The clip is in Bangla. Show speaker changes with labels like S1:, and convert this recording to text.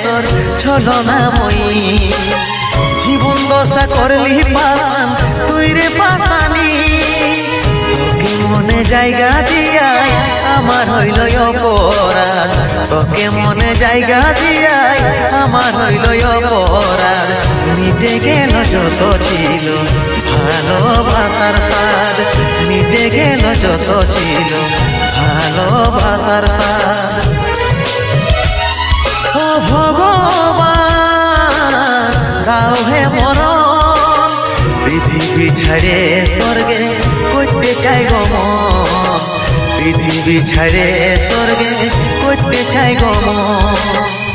S1: তোর ছলনাময়ী জীবন দশা করলি পাশান তুই রে পাশানি তোকে মনে জায়গা দিয়াই আমার হইল অপরাধ তোকে মনে জায়গা দিয়াই আমার হইল অপরাধ মিটে গেল যত ছিল ভালোবাসার স্বাদ মিটে গেল যত ছিল ভালোবাসার স্বাদ ও ভগবান দাও হে মরণ পৃথিবী ছাড়ে স্বর্গে করতে চাই গো মন পৃথিবী ছাড়ে স্বর্গে করতে চাই গো মন